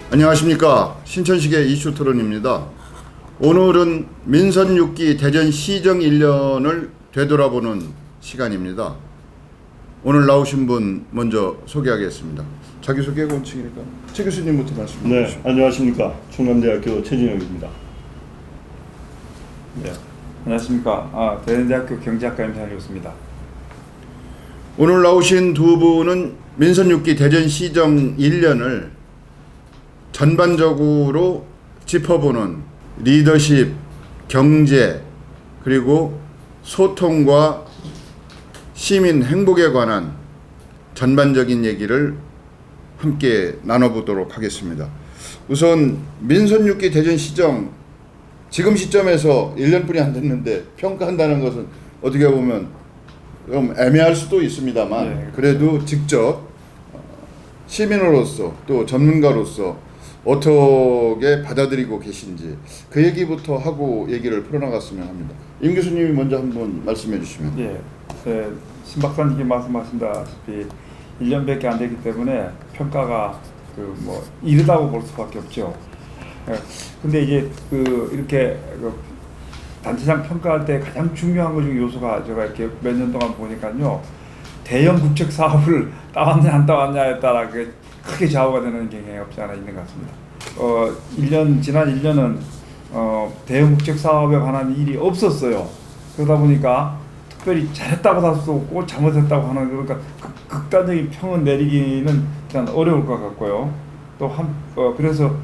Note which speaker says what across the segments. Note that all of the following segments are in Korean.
Speaker 1: 안녕하십니까. 신천식의 이슈 토론입니다. 오늘은 민선 6기 대전 시정 1년을 되돌아보는 시간입니다. 오늘 나오신 분 먼저 소개하겠습니다. 자기소개 원칙이니까 최 교수님부터 말씀해 주시죠.
Speaker 2: 네, 안녕하십니까. 충남대학교 최진영입니다.
Speaker 3: 네, 안녕하십니까. 대전대학교 경제학과 임상일이었습니다.
Speaker 1: 오늘 나오신 두 분은 민선 6기 대전 시정 1년을 전반적으로 짚어보는 리더십, 경제, 그리고 소통과 시민 행복에 관한 전반적인 얘기를 함께 나눠보도록 하겠습니다. 우선 민선 6기 대전 시정 지금 시점에서 1년뿐이 안 됐는데 평가한다는 것은 어떻게 보면 좀 애매할 수도 있습니다만 그래도 직접 시민으로서 또 전문가로서 어떻게 받아들이고 계신지 그 얘기부터 하고 얘기를 풀어나갔으면 합니다. 임 교수님이 먼저 한번 말씀해 주시면.
Speaker 3: 예, 신 박사님이 말씀하신다시피 1년밖에 안 되기 때문에 평가가 이르다고 볼 수밖에 없죠. 근데 이제 이렇게 단체장 평가할 때 가장 중요한 것 중 요소가 제가 이렇게 몇 년 동안 보니까요, 대형 국책 사업을 따왔냐 안 따왔냐에 따라 크게 좌우가 되는 경향이 없지 않아 있는 것 같습니다. 지난 1년은 대형 국책 사업에 관한 일이 없었어요. 그러다 보니까 특별히 잘했다고 할 수 없고 잘못했다고 하는, 그러니까 극단적인 평은 내리기는 일단 어려울 것 같고요. 또 그래서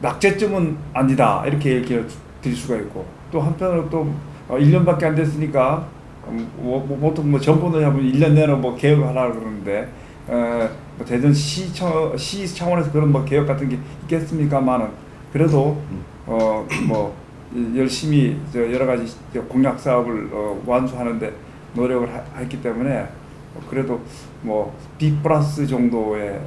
Speaker 3: 낙제점은 아니다 이렇게 얘기를 드릴 수가 있고, 또 한편으로 또 1년밖에 안 됐으니까 보통 정권을 하면 1년 내로 개혁을 하려고 그러는데 대전 시 차원에서 그런 개혁 같은 게 있겠습니까만은 그래도 열심히 여러 가지 공약 사업을 완수하는데 노력을 했기 때문에 그래도 B+ 정도의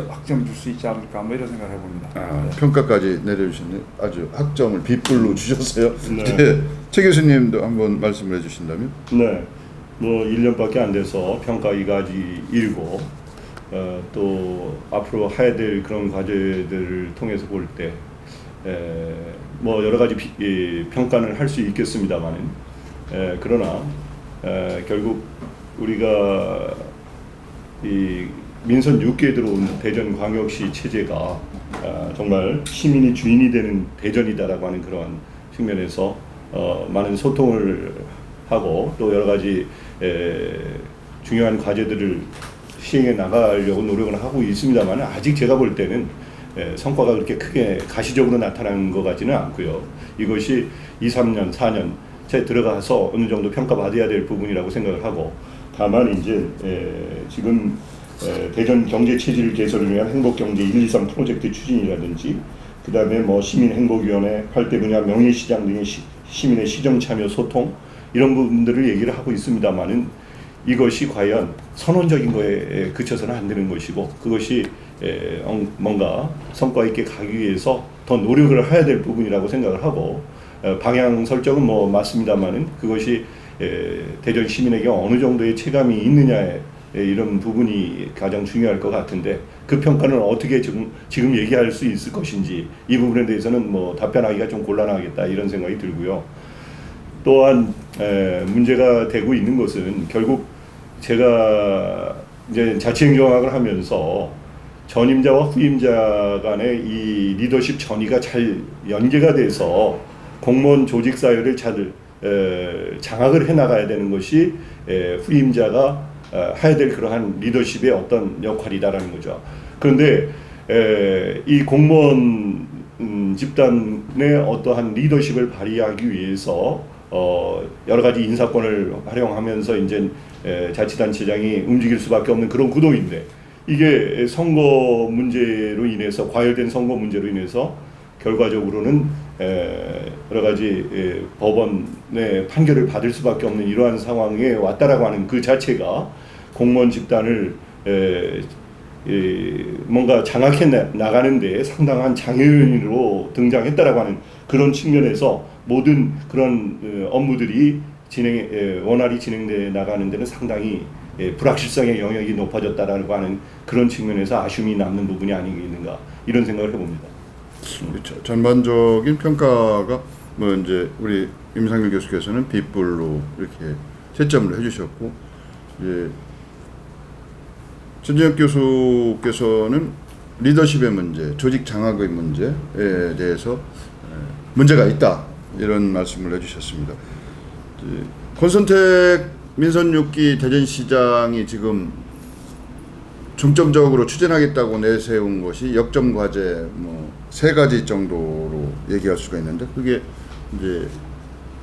Speaker 3: 학점 줄 수 있지 않을까 이런 생각을 해봅니다.
Speaker 1: 네. 평가까지 내려주시는 아주 학점을 B로 주셨어요.
Speaker 2: 네.
Speaker 1: 네. 최 교수님도 한번 말씀을 해주신다면.
Speaker 2: 네, 1년밖에 안 돼서 평가 이가지 일고 또 앞으로 해야 될 그런 과제들을 통해서 볼 때 여러 가지 평가는 할 수 있겠습니다만은 그러나 결국 우리가 이 민선 6기에 들어온 대전광역시 체제가 정말 시민이 주인이 되는 대전이다라고 하는 그러한 측면에서 많은 소통을 하고 또 여러 가지 중요한 과제들을 시행해 나가려고 노력을 하고 있습니다만 아직 제가 볼 때는 성과가 그렇게 크게 가시적으로 나타나는 것 같지는 않고요. 이것이 2, 3년, 4년 채 들어가서 어느 정도 평가받아야 될 부분이라고 생각을 하고, 다만 이제 지금 대전 경제 체질 개선을 위한 행복경제 1, 2, 3 프로젝트 추진이라든지 그 다음에 시민행복위원회, 8대 분야 명예시장 등의 시민의 시정 참여 소통 이런 부분들을 얘기를 하고 있습니다만은 이것이 과연 선언적인 거에 그쳐서는 안 되는 것이고, 그것이 뭔가 성과 있게 가기 위해서 더 노력을 해야 될 부분이라고 생각을 하고, 방향 설정은 맞습니다만은 그것이 대전 시민에게 어느 정도의 체감이 있느냐에 이런 부분이 가장 중요할 것 같은데, 그 평가는 어떻게 지금 얘기할 수 있을 것인지 이 부분에 대해서는 답변하기가 좀 곤란하겠다 이런 생각이 들고요. 또한 문제가 되고 있는 것은 결국 제가 이제 자치행정학을 하면서 전임자와 후임자 간의 이 리더십 전이가 잘 연계가 돼서 공무원 조직 사회를 잘 장악을 해 나가야 되는 것이 후임자가 해야 될 그러한 리더십의 어떤 역할이다라는 거죠. 그런데 이 공무원 집단의 어떠한 리더십을 발휘하기 위해서 여러 가지 인사권을 활용하면서 이제 자치단체장이 움직일 수밖에 없는 그런 구도인데, 이게 선거 문제로 인해서, 과열된 선거 문제로 인해서 결과적으로는 여러 가지 법원의 판결을 받을 수밖에 없는 이러한 상황에 왔다라고 하는 그 자체가 공무원 집단을 뭔가 장악해 나가는데 상당한 장애인으로 등장했다라고 하는 그런 측면에서 모든 그런 업무들이 원활히 진행돼 나가는 데는 상당히 불확실성의 영역이 높아졌다라고 하는 그런 측면에서 아쉬움이 남는 부분이 아니겠는가 이런 생각을 해봅니다.
Speaker 1: 그렇죠. 전반적인 평가가 뭐 이제 우리 임상길 교수께서는 B뿔로 이렇게 채점을 해주셨고, 이제 전재혁 교수께서는 리더십의 문제, 조직 장악의 문제에 대해서 문제가 있다 이런 말씀을 해주셨습니다. 권선택 민선 6기 대전시장이 지금 중점적으로 추진하겠다고 내세운 것이 역점 과제 뭐 3가지 정도로 얘기할 수가 있는데, 그게 이제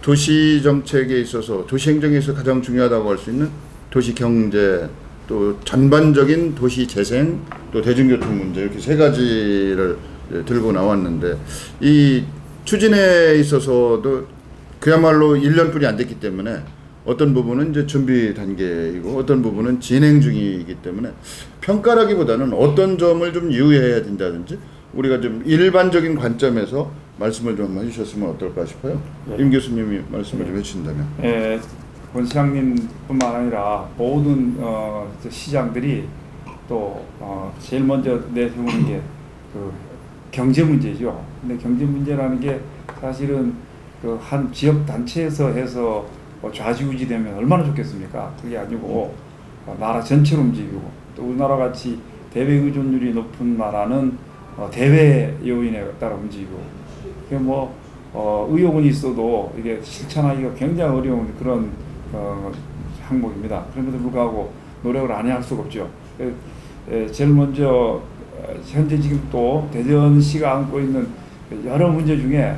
Speaker 1: 도시 정책에 있어서 도시 행정에서 가장 중요하다고 할 수 있는 도시 경제, 또 전반적인 도시 재생, 또 대중교통 문제, 이렇게 3가지를 들고 나왔는데, 이 추진에 있어서도 그야말로 1년뿐이 안 됐기 때문에 어떤 부분은 이제 준비 단계이고 어떤 부분은 진행 중이기 때문에 평가라기보다는 어떤 점을 좀 유의해야 된다든지 우리가 좀 일반적인 관점에서 말씀을 좀 해주셨으면 어떨까 싶어요.
Speaker 3: 네.
Speaker 1: 임 교수님이 말씀을 좀 해주신다면.
Speaker 3: 권 시장님뿐만 아니라 모든 시장들이 또 제일 먼저 내세우는 게 그 경제 문제죠. 근데 경제 문제라는 게 사실은 그 한 지역 단체에서 해서 좌지우지되면 얼마나 좋겠습니까? 그게 아니고 나라 전체로 움직이고, 또 우리나라 같이 대외 의존율이 높은 나라는 대외 요인에 따라 움직이고, 그게 뭐 의욕은 있어도 이게 실천하기가 굉장히 어려운 그런 항목입니다. 그럼에도 불구하고 노력을 안 할 수가 없죠. 제일 먼저 현재 지금 또 대전시가 안고 있는 여러 문제 중에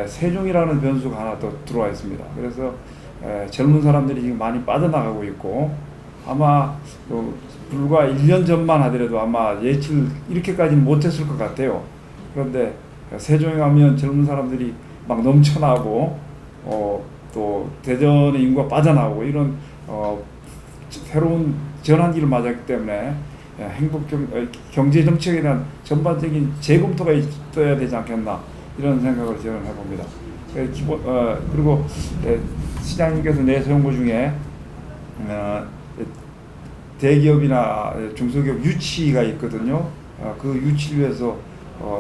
Speaker 3: 세종이라는 변수가 하나 더 들어와 있습니다. 그래서 젊은 사람들이 지금 많이 빠져나가고 있고, 아마 불과 1년 전만 하더라도 아마 예측을 이렇게까지는 못했을 것 같아요. 그런데 세종에 가면 젊은 사람들이 막 넘쳐나고 또 대전의 인구가 빠져나오고 이런 새로운 전환기를 맞았기 때문에 경제 정책에 대한 전반적인 재검토가 있어야 되지 않겠나 이런 생각을 저는 해봅니다. 그리고 시장님께서 내세운 것 중에 대기업이나 중소기업 유치가 있거든요. 그 유치를 위해서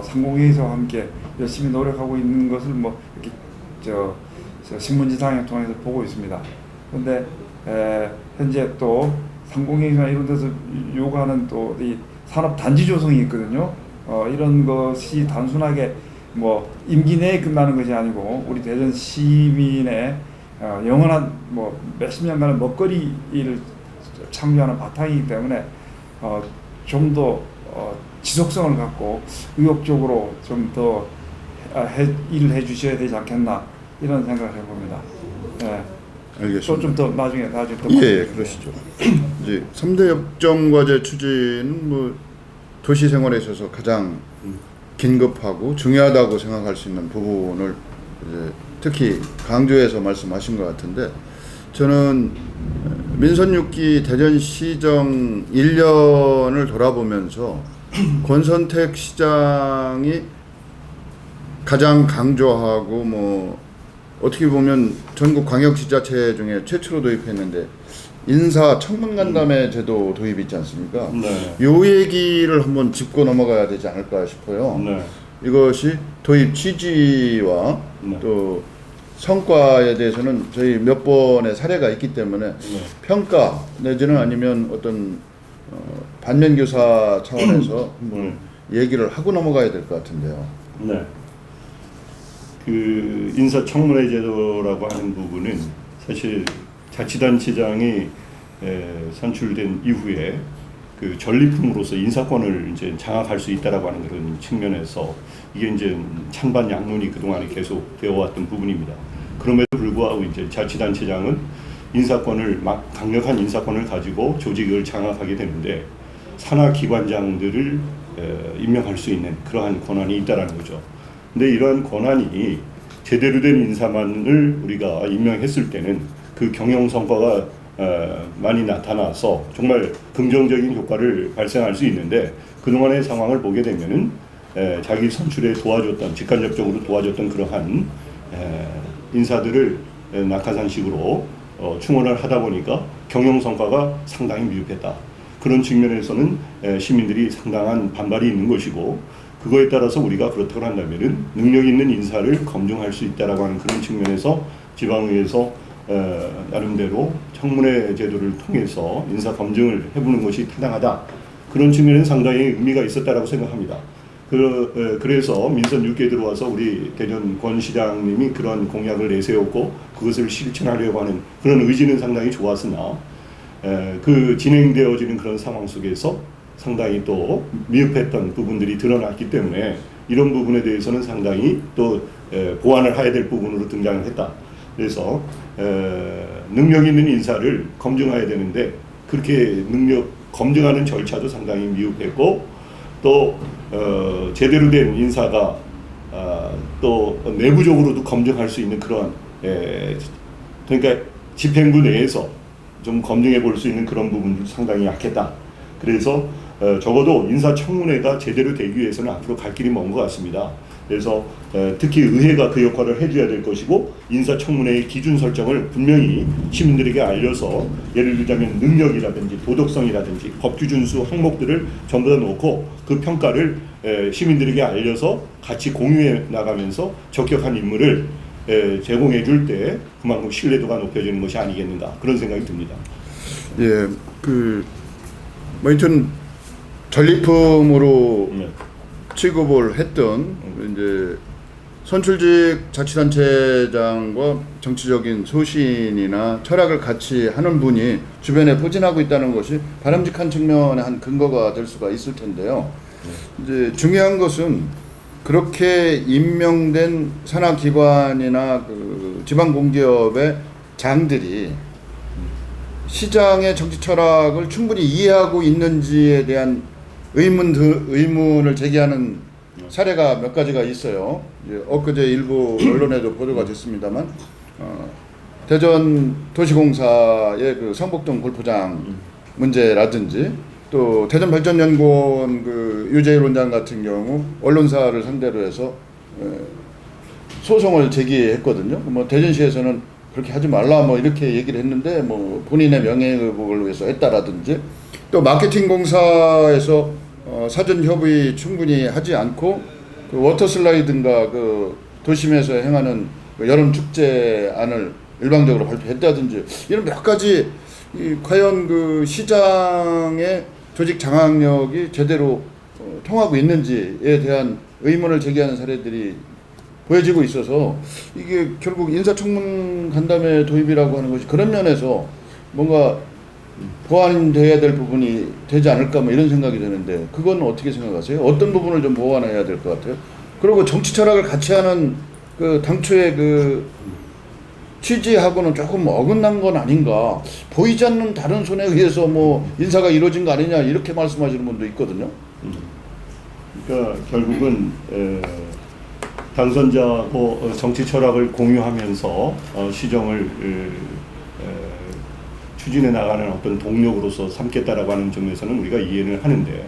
Speaker 3: 상공회의소와 함께 열심히 노력하고 있는 것을 뭐 이렇게 저 신문지상을 통해서 보고 있습니다. 그런데 현재 또 상공회의소나 이런 데서 요구하는 또 이 산업 단지 조성이 있거든요. 이런 것이 단순하게 뭐 임기 내에 끝나는 것이 아니고 우리 대전 시민의 영원한 뭐 몇십 년간의 먹거리를 창조하는 바탕이기 때문에 좀 더 지속성을 갖고 의욕적으로 좀 더 일을 해주셔야 되지 않겠나 이런 생각을 해봅니다.
Speaker 1: 알겠습니다.
Speaker 3: 좀 더 나중에 또
Speaker 1: 예, 그러시죠. 이제 3대 역정과제 추진은 뭐 도시 생활에 있어서 가장 긴급하고 중요하다고 생각할 수 있는 부분을 이제 특히 강조해서 말씀하신 것 같은데, 저는 민선 6기 대전시정 1년을 돌아보면서 권선택 시장이 가장 강조하고 뭐 어떻게 보면 전국 광역지자체 중에 최초로 도입했는데 인사 청문간담회 제도 도입 있지 않습니까?
Speaker 2: 네.
Speaker 1: 요 얘기를 한번 짚고 넘어가야 되지 않을까 싶어요.
Speaker 2: 네.
Speaker 1: 이것이 도입 취지와
Speaker 2: 네.
Speaker 1: 또 성과에 대해서는 저희 몇 번의 사례가 있기 때문에
Speaker 2: 네.
Speaker 1: 평가 내지는 아니면 어떤 반면교사 차원에서 한번 얘기를 하고 넘어가야 될 것 같은데요.
Speaker 2: 네. 그 인사청문회 제도라고 하는 부분은 사실 자치단체장이 선출된 이후에 그 전리품으로서 인사권을 이제 장악할 수 있다라고 하는 그런 측면에서 이게 이제 찬반 양론이 그동안에 계속 되어 왔던 부분입니다. 그럼에도 불구하고 이제 자치단체장은 강력한 인사권을 가지고 조직을 장악하게 되는데 산하 기관장들을 임명할 수 있는 그러한 권한이 있다라는 거죠. 근데 이러한 권한이 제대로 된 인사만을 우리가 임명했을 때는 그 경영 성과가 많이 나타나서 정말 긍정적인 효과를 발생할 수 있는데, 그동안의 상황을 보게 되면은 자기 선출에 도와줬던, 직간접적으로 도와줬던 그러한 인사들을 낙하산식으로 충원을 하다 보니까 경영 성과가 상당히 미흡했다. 그런 측면에서는 시민들이 상당한 반발이 있는 것이고, 그거에 따라서 우리가 그렇다고 한다면은 능력 있는 인사를 검증할 수 있다라고 하는 그런 측면에서 지방의회에서 나름대로 청문회 제도를 통해서 인사 검증을 해보는 것이 타당하다. 그런 측면에는 상당히 의미가 있었다라고 생각합니다. 그래서 민선 6개 들어와서 우리 대전 권 시장님이 그런 공약을 내세웠고 그것을 실천하려고 하는 그런 의지는 상당히 좋았으나 그 진행되어지는 그런 상황 속에서 상당히 또 미흡했던 부분들이 드러났기 때문에 이런 부분에 대해서는 상당히 또 보완을 해야 될 부분으로 등장을 했다. 그래서 능력 있는 인사를 검증해야 되는데 그렇게 능력 검증하는 절차도 상당히 미흡했고 또 제대로 된 인사가 또 내부적으로도 검증할 수 있는 그런 그러니까 집행부 내에서 좀 검증해 볼 수 있는 그런 부분도 상당히 약했다. 그래서 적어도 인사청문회가 제대로 되기 위해서는 앞으로 갈 길이 먼 것 같습니다. 그래서 특히 의회가 그 역할을 해줘야 될 것이고 인사청문회의 기준 설정을 분명히 시민들에게 알려서 예를 들자면 능력이라든지 도덕성이라든지 법규준수 항목들을 전부 다 놓고 그 평가를 시민들에게 알려서 같이 공유해 나가면서 적격한 인물을 제공해 줄 때 그만큼 신뢰도가 높여지는 것이 아니겠는가 그런 생각이 듭니다.
Speaker 1: 예, 뭐 하여튼 전리품으로 취급을 했던 이제 선출직 자치단체장과 정치적인 소신이나 철학을 같이 하는 분이 주변에 포진하고 있다는 것이 바람직한 측면의 한 근거가 될 수가 있을 텐데요. 이제 중요한 것은 그렇게 임명된 산하기관이나 그 지방공기업의 장들이 시장의 정치 철학을 충분히 이해하고 있는지에 대한 의문을 제기하는 사례가 몇 가지가 있어요. 엊그제 일부 언론에도 보도가 됐습니다만 대전 도시공사의 그 성북동 골프장 문제라든지 또 대전발전연구원 그 유재일 원장 같은 경우 언론사를 상대로 해서 소송을 제기했거든요. 뭐 대전시에서는 그렇게 하지 말라 뭐 이렇게 얘기를 했는데 뭐 본인의 명예회복을 위해서 했다라든지 또 마케팅 공사에서 사전 협의 충분히 하지 않고 그 워터슬라이드인가 그 도심에서 행하는 그 여름 축제안을 일방적으로 발표했다든지 이런 몇 가지 과연 그 시장의 조직 장악력이 제대로 통하고 있는지에 대한 의문을 제기하는 사례들이 보여지고 있어서 이게 결국 인사청문 간담회 도입이라고 하는 것이 그런 면에서 뭔가 보완돼야 될 부분이 되지 않을까 뭐 이런 생각이 드는데 그건 어떻게 생각하세요? 어떤 부분을 좀 보완해야 될 것 같아요? 그리고 정치 철학을 같이 하는 그 당초의 그 취지하고는 조금 어긋난 건 아닌가. 보이지 않는 다른 손에 의해서 뭐 인사가 이루어진 거 아니냐 이렇게 말씀하시는 분도 있거든요.
Speaker 2: 그러니까 결국은 당선자하고 정치 철학을 공유하면서 시정을 추진해 나가는 어떤 동력으로서 삼겠다라고 하는 점에서는 우리가 이해를 하는데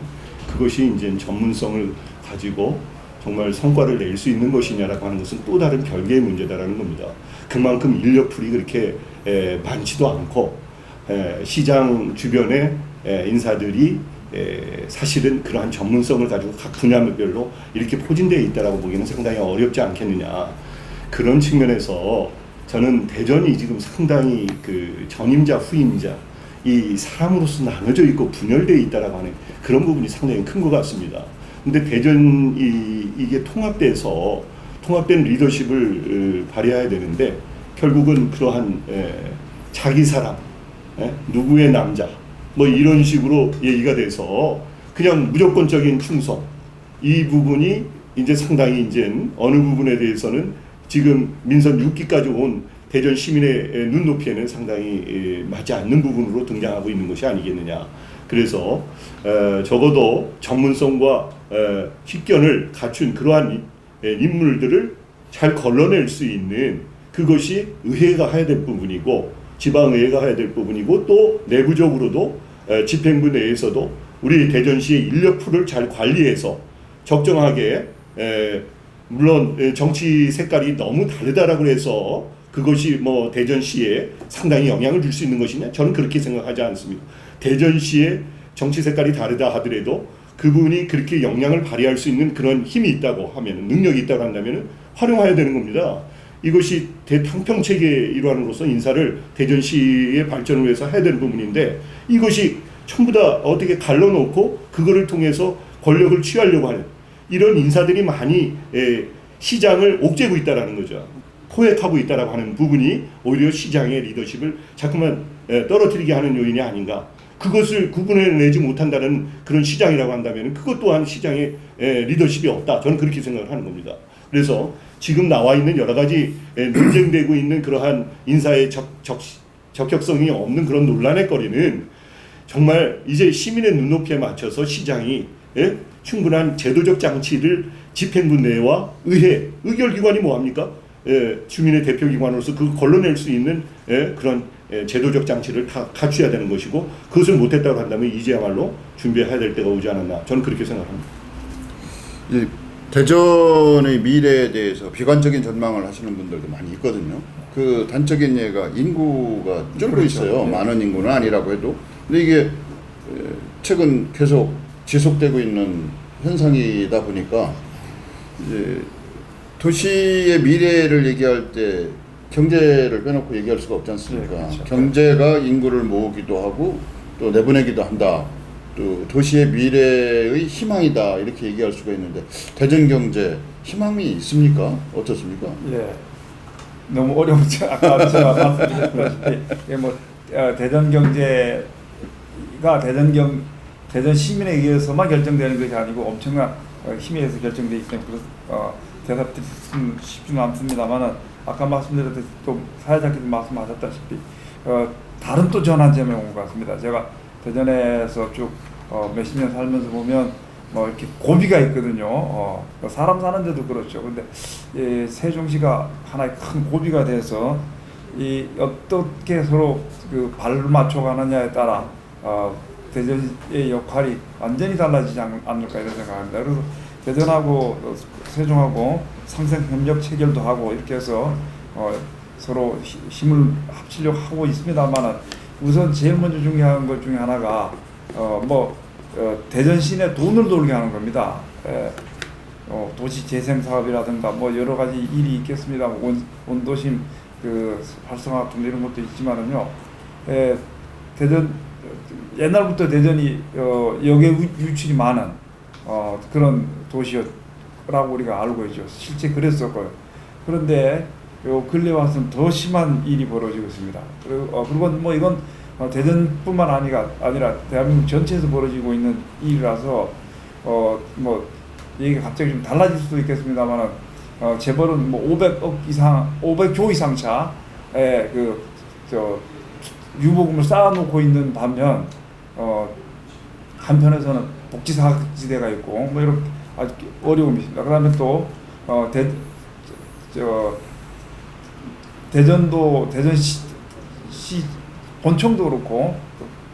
Speaker 2: 그것이 이제 전문성을 가지고 정말 성과를 낼 수 있는 것이냐라고 하는 것은 또 다른 별개의 문제다라는 겁니다. 그만큼 인력풀이 그렇게 많지도 않고 시장 주변에 인사들이 사실은 그러한 전문성을 가지고 각 분야별로 이렇게 포진되어 있다라고 보기는 상당히 어렵지 않겠느냐. 그런 측면에서 저는 대전이 지금 상당히 그 전임자 후임자 이 사람으로서 나눠져 있고 분열되어 있다라고 하는 그런 부분이 상당히 큰 것 같습니다. 근데 대전이 이게 통합돼서 통합된 리더십을 발휘해야 되는데 결국은 그러한 자기 사람, 누구의 남자 뭐 이런 식으로 얘기가 돼서 그냥 무조건적인 충성 이 부분이 이제 상당히 이제 어느 부분에 대해서는 지금 민선 6기까지 온 대전 시민의 눈높이에는 상당히 맞지 않는 부분으로 등장하고 있는 것이 아니겠느냐. 그래서 적어도 전문성과 식견을 갖춘 그러한 인물들을 잘 걸러낼 수 있는 그것이 의회가 해야 될 부분이고 지방의회가 해야 될 부분이고 또 내부적으로도 집행부 내에서도 우리 대전시의 인력풀을 잘 관리해서 적정하게 물론 정치 색깔이 너무 다르다라고 해서 그것이 뭐 대전시에 상당히 영향을 줄 수 있는 것이냐? 저는 그렇게 생각하지 않습니다. 대전시의 정치 색깔이 다르다 하더라도 그분이 그렇게 영향을 발휘할 수 있는 그런 힘이 있다고 하면, 능력이 있다고 한다면 활용해야 되는 겁니다. 이것이 대탕평체계의 일환으로서 인사를 대전시의 발전을 위해서 해야 되는 부분인데, 이것이 전부 다 어떻게 갈라놓고 그거를 통해서 권력을 취하려고 하는 이런 인사들이 많이 시장을 옥죄고 있다라는 거죠. 포획하고 있다라고 하는 부분이 오히려 시장의 리더십을 자꾸만 떨어뜨리게 하는 요인이 아닌가. 그것을 구분해내지 못한다는 그런 시장이라고 한다면 그것 또한 시장의 리더십이 없다. 저는 그렇게 생각을 하는 겁니다. 그래서 지금 나와 있는 여러 가지 논쟁되고 있는 그러한 인사의 적격성이 없는 그런 논란의 거리는 정말 이제 시민의 눈높이에 맞춰서 시장이 충분한 제도적 장치를 집행부 내와 의회, 의결기관이 뭐합니까? 주민의 대표기관으로서 그 걸러낼 수 있는 그런 제도적 장치를 다 갖춰야 되는 것이고, 그것을 못했다고 한다면 이제야말로 준비해야 될 때가 오지 않았나, 저는 그렇게 생각합니다.
Speaker 1: 이 대전의 미래에 대해서 비관적인 전망을 하시는 분들도 많이 있거든요. 그 단적인 예가 인구가 줄고
Speaker 3: 그렇죠.
Speaker 1: 있어요.
Speaker 3: 네.
Speaker 1: 많은 인구는 아니라고 해도. 근데 이게 최근 계속 지속되고 있는 현상이다 보니까 이제 도시의 미래를 얘기할 때 경제를 빼놓고 얘기할 수가 없지 않습니까?
Speaker 3: 네, 그렇죠.
Speaker 1: 경제가 인구를 모으기도 하고 또 내보내기도 한다. 또 도시의 미래의 희망이다 이렇게 얘기할 수가 있는데, 대전 경제 희망이 있습니까? 어떻습니까?
Speaker 3: 예, 너무 어려운지 아까 제가 말씀드렸다시피 이게 뭐 대전 경제가 대전 시민에 의해서만 결정되는 것이 아니고 엄청난 힘에 의해서 결정되기 때문에 대답드리기 쉽지는 않습니다만은, 아까 말씀드렸듯이 또 사회자께서 말씀하셨다시피 다른 또 전환점이 온 것 같습니다. 제가 대전에서 쭉 몇십 년 살면서 보면 뭐 이렇게 고비가 있거든요. 사람 사는 데도 그렇죠. 근데 세종시가 하나의 큰 고비가 돼서 이 어떻게 서로 그 발을 맞춰가느냐에 따라 대전의 역할이 완전히 달라지지 않을까 이런 생각합니다. 그래서 대전하고 세종하고 상생 협력 체결도 하고 이렇게 해서 서로 힘을 합치려고 하고 있습니다만은, 우선 제일 먼저 중요한 것 중에 하나가 대전 시내 돈을 돌게 하는 겁니다. 도시 재생 사업이라든가 뭐 여러 가지 일이 있겠습니다. 원도심 그 활성화 같은 이런 것도 있지만은요. 대전 옛날부터 대전이 역의 유출이 많은 그런 도시였라고 우리가 알고 있죠. 실제 그랬었고요. 그런데 요 근래 와서는 더 심한 일이 벌어지고 있습니다. 그리고 뭐 이건 대전뿐만 아니라 대한민국 전체에서 벌어지고 있는 일이라서 뭐 얘기가 갑자기 좀 달라질 수도 있겠습니다만은 재벌은 뭐 500조 이상 차의 유보금을 쌓아놓고 있는 반면 한편에서는 복지사각지대가 있고 뭐 이런 아주 어려움이 있습니다. 그다음에 또 대전시 본청도 그렇고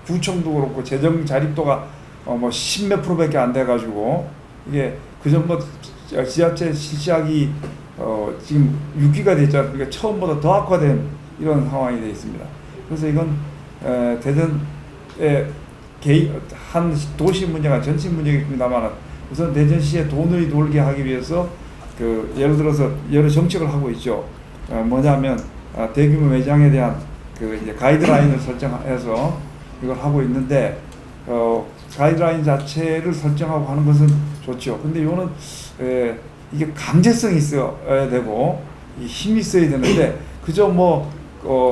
Speaker 3: 구청도 그렇고 재정 자립도가 뭐 10몇 %밖에 안 돼가지고, 이게 그전 뭐 지하철 실시하기 지금 6기가 됐지 않습니까? 처음보다 더 악화된 이런 상황이 되어 있습니다. 그래서 이건 대전의 한 도시 문제가 전체 문제겠습니다만, 우선 대전시에 돈을 돌게 하기 위해서 예를 들어서 여러 정책을 하고 있죠. 뭐냐면 대규모 매장에 대한 이제 가이드라인을 설정해서 이걸 하고 있는데, 가이드라인 자체를 설정하고 하는 것은 좋죠. 근데 이거는 이게 강제성이 있어야 되고 힘이 있어야 되는데, 그저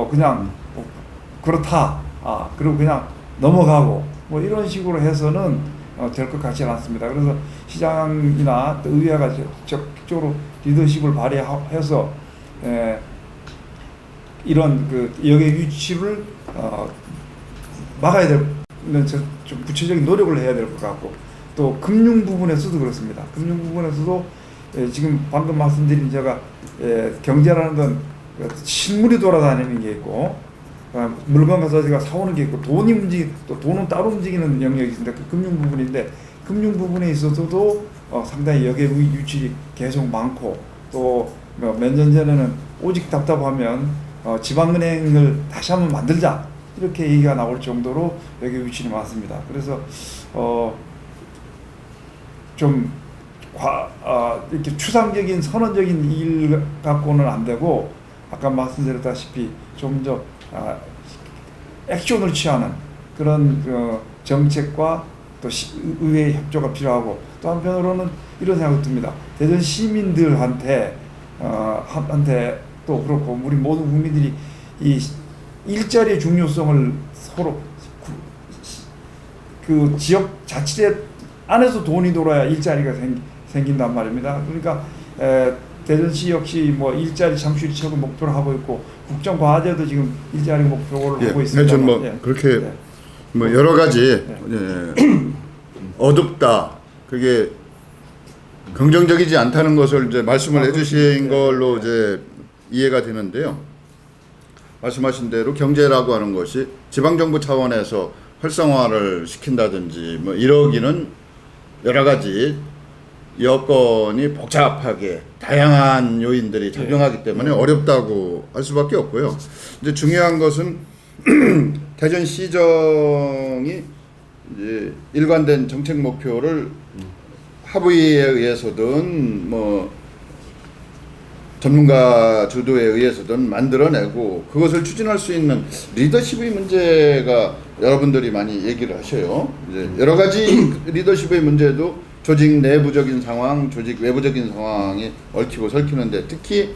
Speaker 3: 그냥 그렇다, 그리고 그냥 넘어가고 뭐 이런 식으로 해서는 될 것 같지는 않습니다. 그래서 시장이나 또 의회가 적극적으로 리더십을 발휘해서 이런 역의 유치를 막아야 되는 좀 구체적인 노력을 해야 될 것 같고, 또 금융 부분에서도 그렇습니다. 금융 부분에서도 지금 방금 말씀드린 제가 경제라는 건 실물이 돌아다니는 게 있고 물건 가서 제가 사오는 게 있고 또 돈은 따로 움직이는 영역이 있습니다. 그 금융 부분인데, 금융 부분에 있어서도 상당히 역의 유출이 계속 많고, 또 몇 년 전에는 오직 답답하면 지방은행을 다시 한번 만들자 이렇게 얘기가 나올 정도로 외교 유치는 많습니다. 그래서 좀 이렇게 추상적인 선언적인 일 갖고는 안 되고 아까 말씀드렸다시피 좀 더 액션을 취하는 그런 정책과 또 의회의 협조가 필요하고 또 한편으로는 이런 생각이 듭니다. 대전 시민들한테 한테 또 그렇고 우리 모든 국민들이 이 일자리의 중요성을 서로 그 지역 자치제 안에서 돈이 돌아야 일자리가 생긴단 말입니다. 그러니까 대전시 역시 뭐 일자리 창출 지역을 목표로 하고 있고 국정과제도 지금 일자리 목표를 하고 있습니다.
Speaker 1: 저는 뭐 그렇게 뭐 여러 가지 어둡다. 그게 긍정적이지 않다는 것을 이제 말씀을 해주신 걸로 이제 이해가 되는데요. 말씀하신 대로 경제라고 하는 것이 지방정부 차원에서 활성화를 시킨다든지 뭐 이러기는 여러 가지 여건이 복잡하게 다양한 요인들이 작용하기 때문에 어렵다고 할 수밖에 없고요. 이제 중요한 것은 대전시정이 이제 일관된 정책 목표를 합의에 의해서든 뭐 전문가 주도에 의해서든 만들어내고 그것을 추진할 수 있는 리더십의 문제가 여러분들이 많이 얘기를 하셔요. 이제 여러 가지 리더십의 문제도 조직 내부적인 상황, 조직 외부적인 상황이 얽히고 설키는데 특히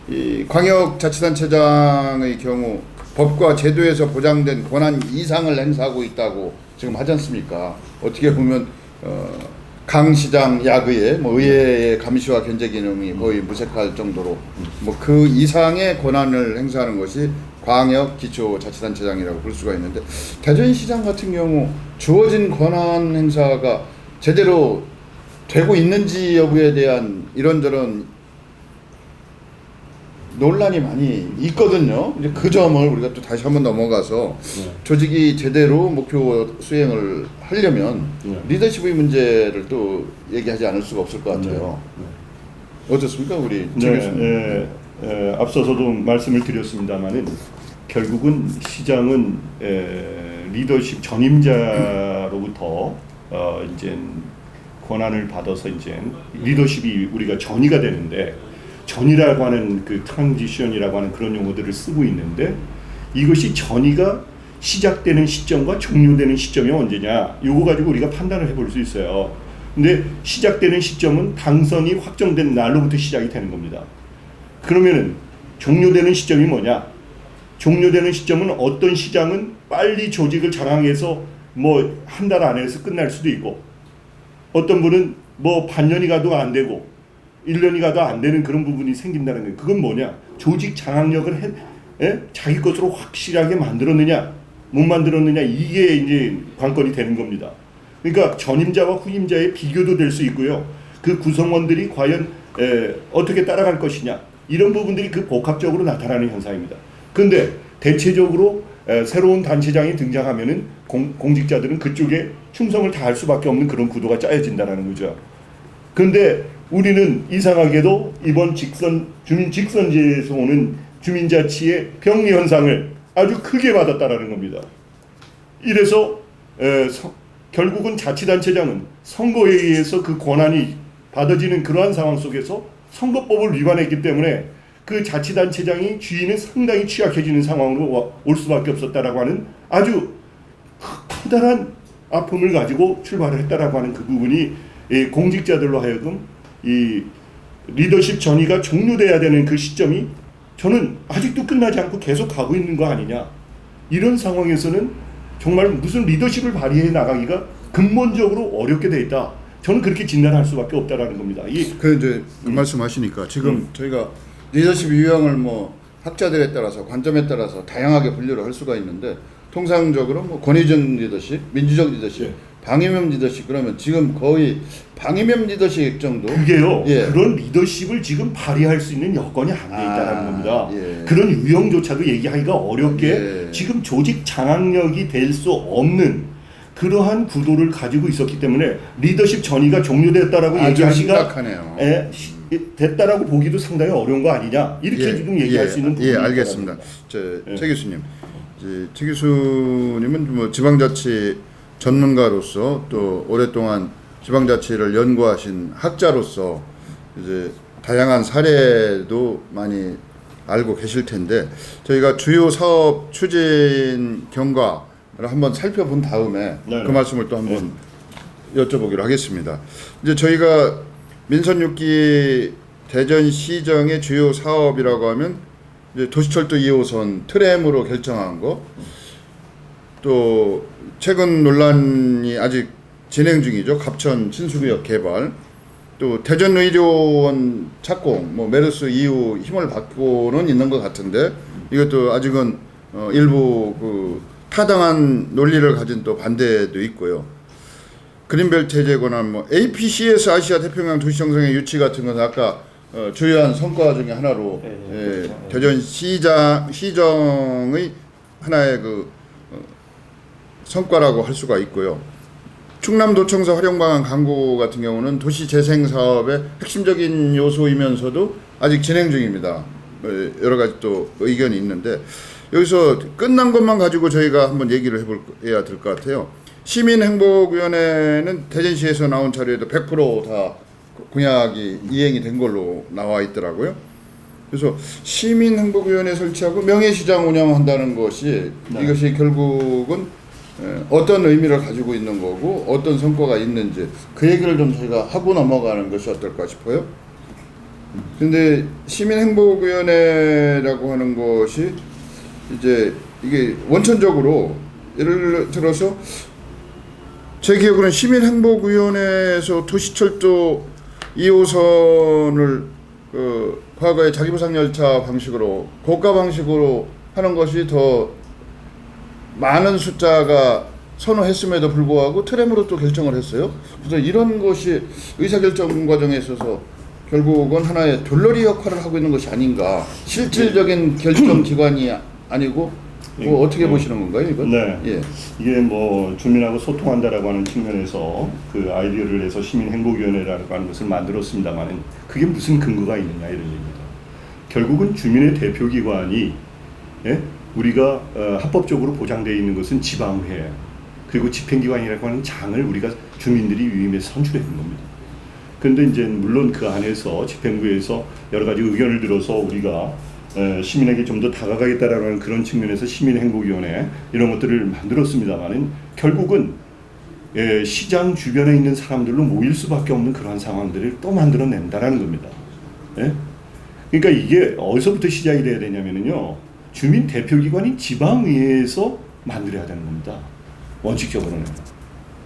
Speaker 1: 이 광역자치단체장의 경우 법과 제도에서 보장된 권한 이상을 행사하고 있다고 지금 하지 않습니까? 어떻게 보면 강 시장 야의회, 뭐 의회의 감시와 견제 기능이 거의 무색할 정도로 뭐 그 이상의 권한을 행사하는 것이 광역 기초자치단체장이라고 볼 수가 있는데 대전시장 같은 경우 주어진 권한 행사가 제대로 되고 있는지 여부에 대한 이런저런 논란이 많이 있거든요. 이제 그 점을 우리가 또 다시 한번 넘어가서 조직이 제대로 목표 수행을 하려면 리더십의 문제를 또 얘기하지 않을 수가 없을 것 같아요. 어떻습니까, 우리 최 교수님?
Speaker 2: 앞서서도 말씀을 드렸습니다만은 결국은 시장은 리더십 전임자로부터 이제 권한을 받아서 이제 리더십이 우리가 전이가 되는데 전이라고 하는 그 트랜지션이라고 하는 그런 용어들을 쓰고 있는데 이것이 전이가 시작되는 시점과 종료되는 시점이 언제냐 요거 가지고 우리가 판단을 해볼 수 있어요. 근데 시작되는 시점은 당선이 확정된 날로부터 시작이 되는 겁니다. 그러면은 종료되는 시점이 뭐냐? 종료되는 시점은 어떤 시장은 빨리 조직을 장악해서 뭐 한 달 안에서 끝날 수도 있고 어떤 분은 뭐 반년이 가도 안 되고 1년이 가도 안 되는 그런 부분이 생긴다는 거예요. 그건 뭐냐? 조직 장악력을 자기 것으로 확실하게 만들었느냐 못 만들었느냐 이게 이제 관건이 되는 겁니다. 그러니까 전임자와 후임자의 비교도 될 수 있고요. 그 구성원들이 과연 어떻게 따라갈 것이냐 이런 부분들이 그 복합적으로 나타나는 현상입니다. 그런데 대체적으로 새로운 단체장이 등장하면은 공직자들은 그쪽에 충성을 다할 수밖에 없는 그런 구도가 짜여진다는 거죠. 그런데 우리는 이상하게도 이번 주민 직선제에서 오는 주민자치의 병리 현상을 아주 크게 받았다라는 겁니다. 이래서 결국은 자치단체장은 선거에 의해서 그 권한이 받아지는 그러한 상황 속에서 선거법을 위반했기 때문에 그 자치단체장이 주인은 상당히 취약해지는 상황으로 올 수밖에 없었다라고 하는 아주 커다란 아픔을 가지고 출발을 했다라고 하는 그 부분이 공직자들로 하여금 이 리더십 전이가 종료돼야 되는 그 시점이 저는 아직도 끝나지 않고 계속 가고 있는 거 아니냐 이런 상황에서는 정말 무슨 리더십을 발휘해 나가기가 근본적으로 어렵게 돼 있다. 저는 그렇게 진단할 수밖에 없다라는 겁니다.
Speaker 1: 그 이제 그 말씀하시니까 지금 저희가 리더십 유형을 뭐 학자들에 따라서 관점에 따라서 다양하게 분류를 할 수가 있는데 통상적으로 뭐 권위적 리더십, 민주적 리더십, 방위면 리더십 그러면 지금 거의 방위면 리더십 정도
Speaker 2: 그게요. 그런 리더십을 지금 발휘할 수 있는 여건이 안 돼 있다는 겁니다. 그런 유형조차도 얘기하기가 어렵게 지금 조직 장악력이 될 수 없는 그러한 구도를 가지고 있었기 때문에 리더십 전이가 종료됐다라고 얘기하기가 됐다라고 보기도 상당히 어려운 거 아니냐 이렇게 지금 얘기할 수 있는 부분이
Speaker 1: 알겠습니다. 최 교수님, 최 교수님은 뭐 지방자치 전문가로서 또 오랫동안 지방자치를 연구하신 학자로서 이제 다양한 사례도 많이 알고 계실 텐데 저희가 주요 사업 추진 경과를 한번 살펴본 다음에
Speaker 2: 네네.
Speaker 1: 그 말씀을 또 한번 여쭤보기로 하겠습니다. 이제 저희가 민선 6기 대전시정의 주요 사업이라고 하면 이제 도시철도 2호선 트램으로 결정한 거, 또 최근 논란이 아직 진행 중이죠. 갑천 친수구역 개발, 또 대전의료원 착공, 뭐 메르스 이후 힘을 받고는 있는 것 같은데 이것도 아직은 일부 그 타당한 논리를 가진 또 반대도 있고요. 그린벨트 해제 권한, 뭐 APCS 아시아 태평양 도시정상의 유치 같은 건 아까 주요한 성과 중에 하나로
Speaker 3: 그렇죠.
Speaker 1: 대전 시정의 하나의 그 성과라고 할 수가 있고요. 충남도청사 활용방안 강구 같은 경우는 도시 재생 사업의 핵심적인 요소이면서도 아직 진행 중입니다. 여러 가지 또 의견이 있는데 여기서 끝난 것만 가지고 저희가 한번 얘기를 해야 될 것 같아요. 시민행복위원회는 대전시에서 나온 자료에도 100% 다 공약이 이행이 된 걸로 나와 있더라고요. 그래서 시민행복위원회 설치하고 명예시장 운영한다는 것이 이것이 결국은 어떤 의미를 가지고 있는 거고 어떤 성과가 있는지 그 얘기를 좀 저희가 하고 넘어가는 것이 어떨까 싶어요. 근데 시민행복위원회라고 하는 것이 이제 이게 원천적으로 예를 들어서 제 기억으로는 시민행복위원회에서 도시철도 2호선을 과거에 자기부상열차 방식으로 고가 방식으로 하는 것이 더 많은 숫자가 선호했음에도 불구하고 트램으로 또 결정을 했어요. 그래서 이런 것이 의사결정 과정에 있어서 결국은 하나의 돌놀이 역할을 하고 있는 것이 아닌가. 실질적인 결정 기관이 아니고 뭐 어떻게 보시는 건가요, 이건?
Speaker 2: 네.
Speaker 1: 예.
Speaker 2: 이게 뭐 주민하고 소통한다라고 하는 측면에서 그 아이디어를 내서 시민행복위원회라고 하는 것을 만들었습니다만은 그게 무슨 근거가 있느냐 이런 얘기입니다. 결국은 주민의 대표기관이 우리가 합법적으로 보장되어 있는 것은 지방회 그리고 집행기관이라고 하는 장을 우리가 주민들이 위임해서 선출해 준 겁니다. 그런데 이제 물론 그 안에서 집행부에서 여러 가지 의견을 들어서 우리가 시민에게 좀 더 다가가겠다라는 그런 측면에서 시민행복위원회 이런 것들을 만들었습니다만은 결국은 시장 주변에 있는 사람들로 모일 수밖에 없는 그러한 상황들을 또 만들어낸다라는 겁니다. 그러니까 이게 어디서부터 시작이 돼야 되냐면요. 주민 대표기관인 지방의회에서 만들어야 되는 겁니다. 원칙적으로는.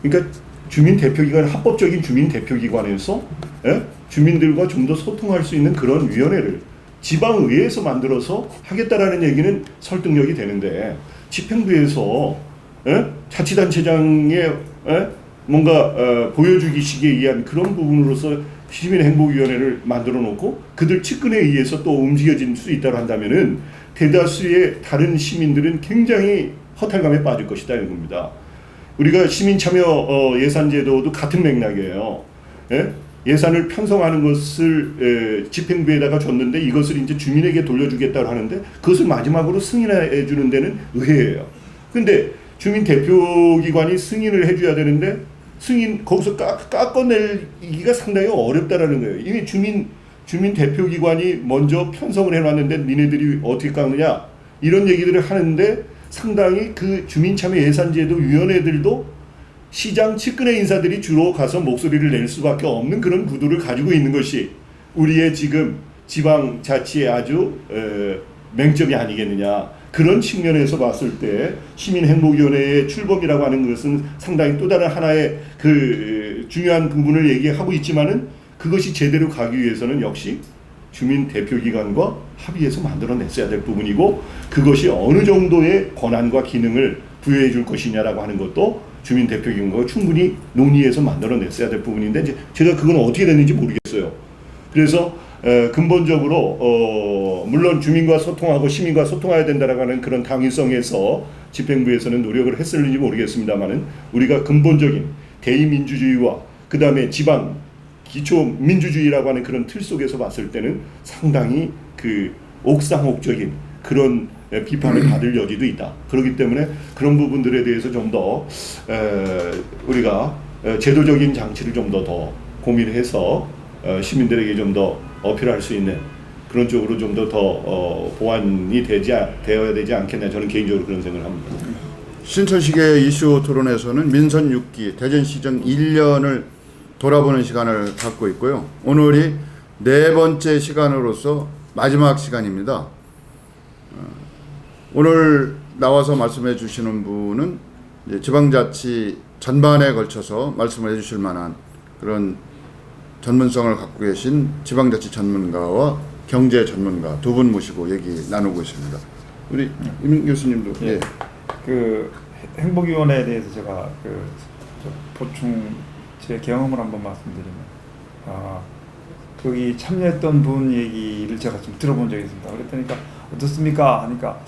Speaker 2: 그러니까 주민 대표기관, 합법적인 주민 대표기관에서 주민들과 좀 더 소통할 수 있는 그런 위원회를 지방의회에서 만들어서 하겠다라는 얘기는 설득력이 되는데 집행부에서 자치단체장의 뭔가 보여주기식에 의한 그런 부분으로서 시민행복위원회를 만들어 놓고 그들 측근에 의해서 또 움직여질 수 있다고 한다면은 대다수의 다른 시민들은 굉장히 허탈감에 빠질 것이다 이런 겁니다. 우리가 시민참여 예산제도도 같은 맥락이에요. 예산을 편성하는 것을 집행부에다가 줬는데 이것을 이제 주민에게 돌려주겠다고 하는데 그것을 마지막으로 승인해 주는 데는 의회예요. 근데 주민 대표기관이 승인을 해줘야 되는데 거기서 깎아내기가 상당히 어렵다라는 거예요. 이미 주민 대표기관이 먼저 편성을 해놨는데 니네들이 어떻게 깎느냐 이런 얘기들을 하는데 상당히 그 주민참여 예산제도 위원회들도 시장 측근의 인사들이 주로 가서 목소리를 낼 수밖에 없는 그런 구도를 가지고 있는 것이 우리의 지금 지방자치의 아주 맹점이 아니겠느냐. 그런 측면에서 봤을 때 시민행복위원회의 출범이라고 하는 것은 상당히 또 다른 하나의 그 중요한 부분을 얘기하고 있지만은 그것이 제대로 가기 위해서는 역시 주민 대표기관과 합의해서 만들어냈어야 될 부분이고 그것이 어느 정도의 권한과 기능을 부여해 줄 것이냐라고 하는 것도 주민 대표기관과 충분히 논의해서 만들어냈어야 될 부분인데 이제 제가 그건 어떻게 됐는지 모르겠어요. 그래서 근본적으로 물론 주민과 소통하고 시민과 소통해야 된다라고 하는 그런 당위성에서 집행부에서는 노력을 했을는지 모르겠습니다만은 우리가 근본적인 대의민주주의와 그 다음에 지방 기초 민주주의라고 하는 그런 틀 속에서 봤을 때는 상당히 그 옥상옥적인 그런 비판을 받을 여지도 있다. 그렇기 때문에 그런 부분들에 대해서 좀 더 우리가 제도적인 장치를 좀 더 고민해서 시민들에게 좀 더 어필할 수 있는 그런 쪽으로 좀 더 보완이 되어야 되지 않겠나, 저는 개인적으로 그런 생각을 합니다.
Speaker 1: 신천식의 이슈 토론에서는 민선 6기 대전시정 1년을 돌아보는 시간을 갖고 있고요. 오늘이 네 번째 시간으로서 마지막 시간입니다. 오늘 나와서 말씀해 주시는 분은 이제 지방자치 전반에 걸쳐서 말씀을 해 주실 만한 그런 전문성을 갖고 계신 지방자치 전문가와 경제 전문가 두 분 모시고 얘기 나누고 있습니다. 우리 임 교수님도
Speaker 3: 예. 그 행복위원회에 대해서 제가 보충 제 경험을 한번 말씀드리면, 거기 참여했던 분 얘기를 제가 좀 들어본 적이 있습니다. 그랬더니까 어떻습니까 하니까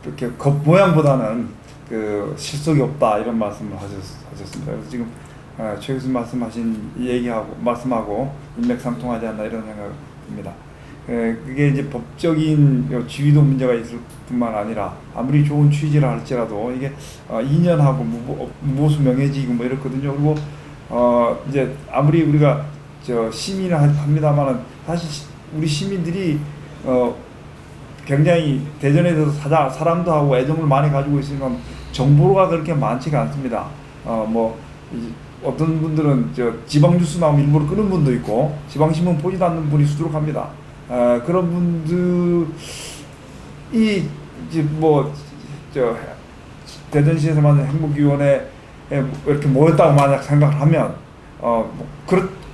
Speaker 3: 이렇게 겉모양보다는 실속이 없다 이런 말씀을 하셨습니다. 그래서 지금 최 교수님 말씀하신 말씀하고 일맥상통하지 않나 이런 생각이 듭니다. 그게 이제 법적인 지위도 문제가 있을 뿐만 아니라 아무리 좋은 취지라 할지라도 이게 2년하고 무보수 명예직이고 뭐 이렇거든요. 그리고 이제 아무리 우리가 시민을 합니다만은 사실 우리 시민들이 굉장히 대전에 대해서 사랑도 하고 애정을 많이 가지고 있으니까 정보가 그렇게 많지가 않습니다. 어떤 분들은 지방 뉴스 나오면 일부러 끄는 분도 있고 지방신문 보지도 않는 분이 수두룩합니다. 그런 분들이 이제 대전시에서 만든 행복위원회에 이렇게 모였다고 만약 생각을 하면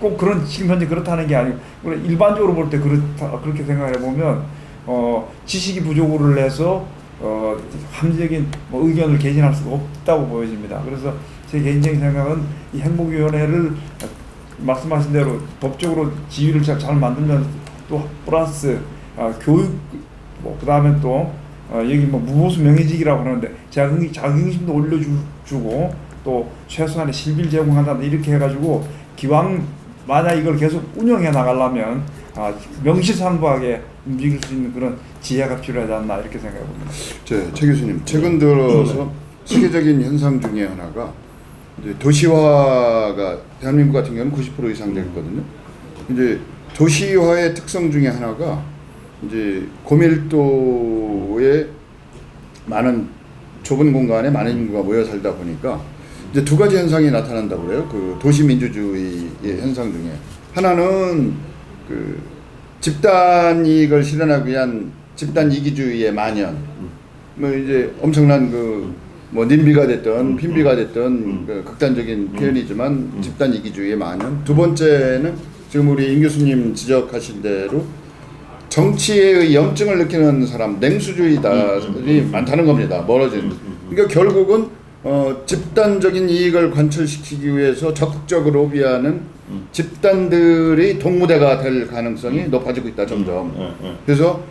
Speaker 3: 꼭 그런 지금 현재 그렇다는 게 아니고 일반적으로 볼 때 그렇게 생각해 보면 지식이 부족을 해서 합리적인 의견을 개진할 수가 없다고 보여집니다. 그래서 제 개인적인 생각은 이 행복위원회를 말씀하신 대로 법적으로 지위를 잘 만들면 또 플러스 교육 그 다음에 또 여기 무보수 명예직이라고 하는데 자긍심도 올려주고 또 최소한의 실비를 제공한다 이렇게 해가지고 기왕 만약 이걸 계속 운영해 나가려면 명실상부하게 움직일 수 있는 그런 지혜가 필요하지 않나 이렇게 생각해 봅니다.
Speaker 1: 최 교수님, 최근 들어서 세계적인 현상 중에 하나가 이제 도시화가 대한민국 같은 경우는 90% 이상 되거든요. 이제 도시화의 특성 중에 하나가 이제 고밀도의 많은 좁은 공간에 많은 인구가 모여 살다 보니까 이제 두 가지 현상이 나타난다고 그래요. 그 도시 민주주의의 현상 중에 하나는 그 집단 이익을 실현하기 위한 집단 이기주의의 만연. 이제 엄청난 님비가 됐든 핀비가 됐든 극단적인 표현이지만 집단 이기주의의 만연. 두 번째는 지금 우리 임 교수님 지적하신 대로 정치의 염증을 느끼는 사람, 냉수주의자들이 많다는 겁니다. 멀어진. 그러니까 결국은 집단적인 이익을 관철시키기 위해서 적극적으로 로비하는 집단들이 동무대가 될 가능성이 높아지고 있다, 점점. 그래서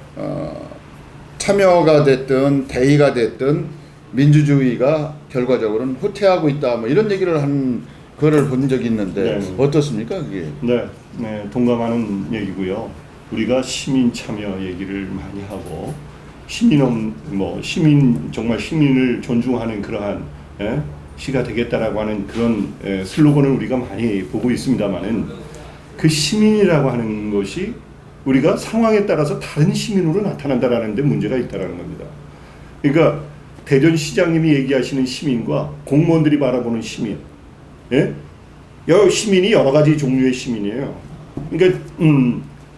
Speaker 1: 참여가 됐든 대의가 됐든 민주주의가 결과적으로는 후퇴하고 있다, 이런 얘기를 한 거를 본 적이 있는데 어떻습니까, 그게?
Speaker 2: 네, 동감하는 얘기고요. 우리가 시민 참여 얘기를 많이 하고 정말 시민을 존중하는 그러한 시가 되겠다라고 하는 그런 슬로건을 우리가 많이 보고 있습니다만은 그 시민이라고 하는 것이 우리가 상황에 따라서 다른 시민으로 나타난다라는 데 문제가 있다라는 겁니다. 그러니까 대전시장님이 얘기하시는 시민과 공무원들이 바라보는 시민, 시민이 여러 가지 종류의 시민이에요. 그러니까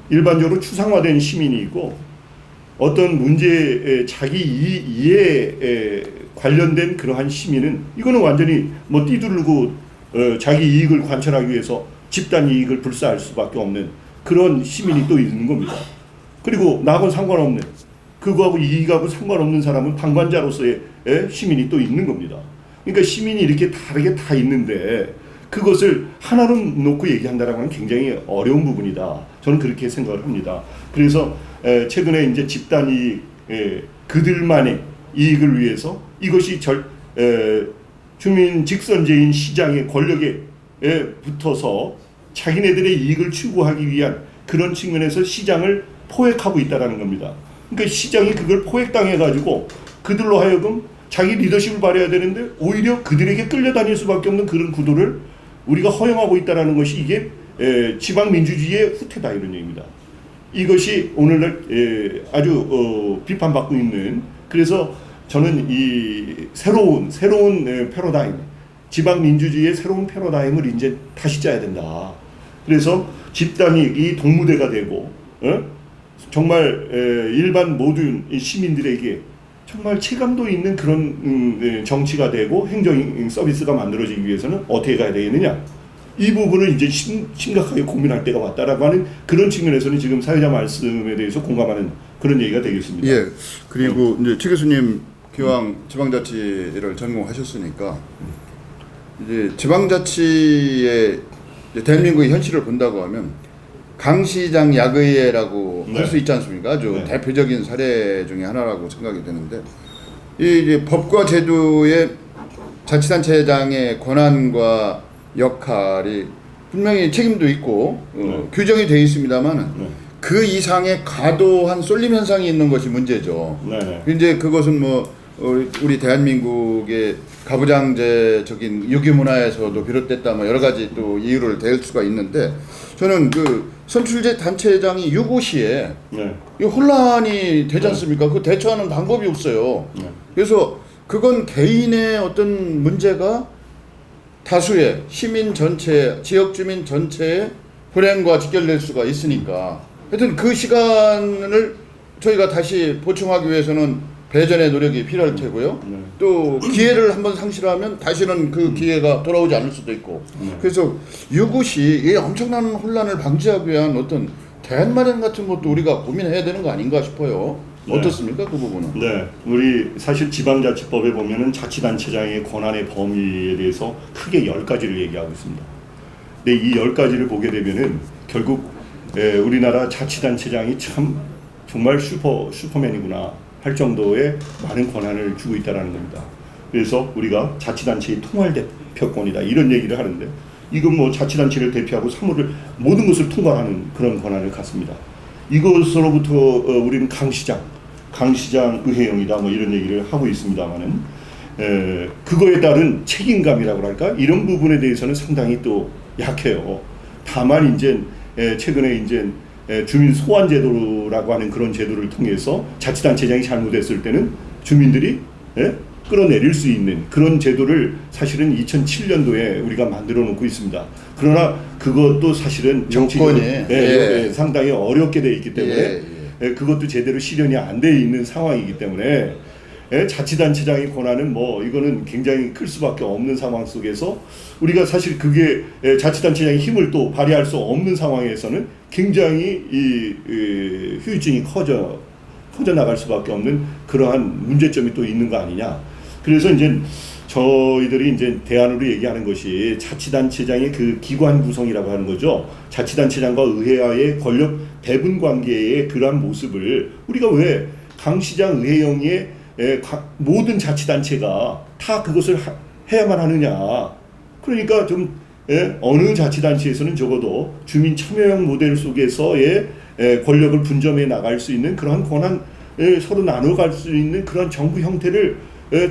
Speaker 2: 일반적으로 추상화된 시민이 있고 어떤 문제에 자기 이해에 관련된 그러한 시민은 이거는 완전히 띠두르고 자기 이익을 관철하기 위해서 집단 이익을 불사할 수밖에 없는 그런 시민이 또 있는 겁니다. 그리고 나하고는 상관없는, 그거하고 이익하고 상관없는 사람은 방관자로서의 시민이 또 있는 겁니다. 그러니까 시민이 이렇게 다르게 다 있는데 그것을 하나로 놓고 얘기한다는 건 굉장히 어려운 부분이다. 저는 그렇게 생각을 합니다. 그래서 최근에 이제 집단 이익, 그들만의 이익을 위해서 이것이 주민 직선제인 시장의 권력의 붙어서 자기네들의 이익을 추구하기 위한 그런 측면에서 시장을 포획하고 있다라는 겁니다. 그러니까 시장이 그걸 포획당해가지고 그들로 하여금 자기 리더십을 발휘해야 되는데 오히려 그들에게 끌려다닐 수밖에 없는 그런 구도를 우리가 허용하고 있다라는 것이 이게 지방 민주주의의 후퇴다 이런 얘기입니다. 이것이 오늘날 아주 비판받고 있는, 그래서 저는 이 새로운 패러다임, 지방 민주주의의 새로운 패러다임을 이제 다시 짜야 된다. 그래서 집단이 동무대가 되고 정말 일반 모든 시민들에게 정말 체감도 있는 그런 정치가 되고 행정 서비스가 만들어지기 위해서는 어떻게 가야 되겠느냐, 이 부분을 이제 심각하게 고민할 때가 왔다라고 하는 그런 측면에서는 지금 사회자 말씀에 대해서 공감하는 그런 얘기가 되겠습니다.
Speaker 1: 예. 그리고 이제 최 교수님 기왕 지방자치를 전공하셨으니까 이제 지방자치의 대한민국의 현실을 본다고 하면 강시장 야의회라고 할 수 있지 않습니까? 아주 대표적인 사례 중에 하나라고 생각이 되는데, 이 이제 법과 제도의 자치단체장의 권한과 역할이 분명히 책임도 있고 규정이 되어 있습니다만 그 이상의 과도한 쏠림 현상이 있는 것이 문제죠. 이제 그것은 뭐 우리 대한민국의 가부장제적인 유교 문화에서도 비롯됐다, 뭐 여러 가지 또 이유를 댈 수가 있는데, 저는 그 선출제 단체장이 유고시에 이 혼란이 되지 않습니까? 그 대처하는 방법이 없어요. 그래서 그건 개인의 어떤 문제가 다수의 시민 전체, 지역 주민 전체의 불행과 직결될 수가 있으니까, 하여튼 그 시간을 저희가 다시 보충하기 위해서는 배전의 노력이 필요할 테고요. 또 기회를 한번 상실하면 다시는 그 기회가 돌아오지 않을 수도 있고. 그래서 유구시 이 엄청난 혼란을 방지하기 위한 어떤 대안 마련 같은 것도 우리가 고민해야 되는 거 아닌가 싶어요. 어떻습니까, 그 부분은?
Speaker 2: 네, 우리 사실 지방자치법에 보면은 자치단체장의 권한의 범위에 대해서 크게 10가지를 얘기하고 있습니다. 근데 이 10가지를 보게 되면은 결국 우리나라 자치단체장이 참 정말 슈퍼맨이구나 할 정도의 많은 권한을 주고 있다는 겁니다. 그래서 우리가 자치단체의 통할대표권이다 이런 얘기를 하는데, 이건 뭐 자치단체를 대표하고 모든 것을 통괄하는 그런 권한을 갖습니다. 이것으로부터 우리는 강시장 의회형이다 뭐 이런 얘기를 하고 있습니다만은 그거에 따른 책임감이라고 할까, 이런 부분에 대해서는 상당히 또 약해요. 다만 이제 최근에 이제 주민 소환 제도라고 하는 그런 제도를 통해서 자치단체장이 잘못했을 때는 주민들이 끌어내릴 수 있는 그런 제도를 사실은 2007년도에 우리가 만들어 놓고 있습니다. 그러나 그것도 사실은 정치적으로 상당히 어렵게 돼 있기 때문에 그것도 제대로 실현이 안 돼 있는 상황이기 때문에 자치단체장의 권한은 뭐 이거는 굉장히 클 수밖에 없는 상황 속에서 우리가 사실 그게 자치단체장의 힘을 또 발휘할 수 없는 상황에서는 굉장히 후유증이 커져 나갈 수밖에 없는 그러한 문제점이 또 있는 거 아니냐. 그래서 이제 저희들이 이제 대안으로 얘기하는 것이 자치단체장의 그 기관 구성이라고 하는 거죠. 자치단체장과 의회와의 권력 배분 관계의 그러한 모습을 우리가 왜 강시장 의회형의 모든 자치단체가 다 그것을 해야만 하느냐. 그러니까 좀 어느 자치단체에서는 적어도 주민 참여형 모델 속에서의 권력을 분점해 나갈 수 있는 그러한 권한을 서로 나눠갈 수 있는 그런 정부 형태를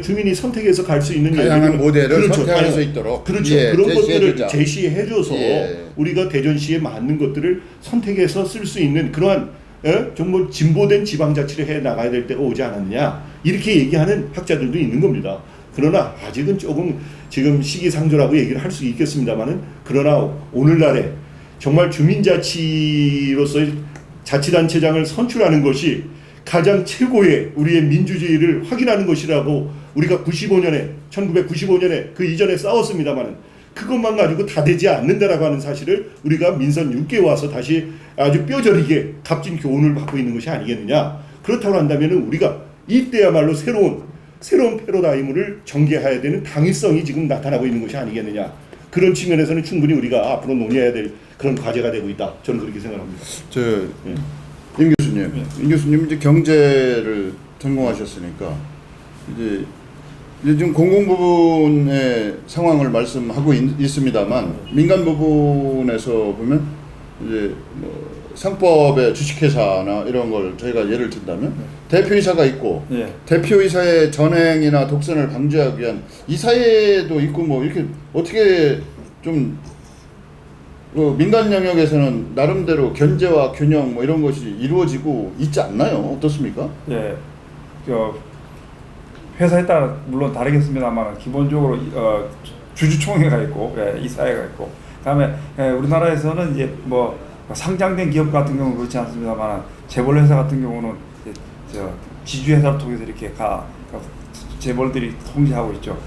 Speaker 2: 주민이 선택해서 갈 수 있는
Speaker 1: 다양한 모델을 선택할 수 있도록
Speaker 2: 그런 것들을 제시해줘서 우리가 대전시에 맞는 것들을 선택해서 쓸 수 있는 그러한 정말 진보된 지방자치를 해 나가야 될 때가 오지 않았냐 이렇게 얘기하는 학자들도 있는 겁니다. 그러나 아직은 조금 지금 시기상조라고 얘기를 할 수 있겠습니다만은, 그러나 오늘날에 정말 주민자치로서의 자치단체장을 선출하는 것이 가장 최고의 우리의 민주주의를 확인하는 것이라고 우리가 1995년에 그 이전에 싸웠습니다만은 그것만 가지고 다 되지 않는다라고 하는 사실을 우리가 민선 6개 와서 다시 아주 뼈저리게 값진 교훈을 받고 있는 것이 아니겠느냐. 그렇다고 한다면은 우리가 이때야말로 새로운 패러다임을 전개해야 되는 당위성이 지금 나타나고 있는 것이 아니겠느냐. 그런 측면에서는 충분히 우리가 앞으로 논의해야 될 그런 과제가 되고 있다. 저는 그렇게 생각합니다.
Speaker 1: 임 교수님, 임 교수님 이제 경제를 전공하셨으니까 이제 요즘 공공 부분의 상황을 말씀하고 있습니다만 민간 부분에서 보면 이제 뭐 상법의 주식회사나 이런 걸 저희가 예를 든다면 대표이사가 있고
Speaker 3: 예.
Speaker 1: 대표이사의 전횡이나 독선을 방지하기 위한 이사회도 있고 뭐 이렇게 어떻게 좀 민간 영역에서는 나름대로 견제와 균형 뭐 이런 것이 이루어지고 있지 않나요? 어떻습니까?
Speaker 3: 예. 회사에 따라 물론 다르겠습니다만 기본적으로 주주총회가 있고 이사회가 있고 그다음에 우리나라에서는 이제 뭐 상장된 기업 같은 경우는 그렇지 않습니다만 재벌 회사 같은 경우는 지주회사를 통해서 이렇게 재벌들이 통제하고 있죠.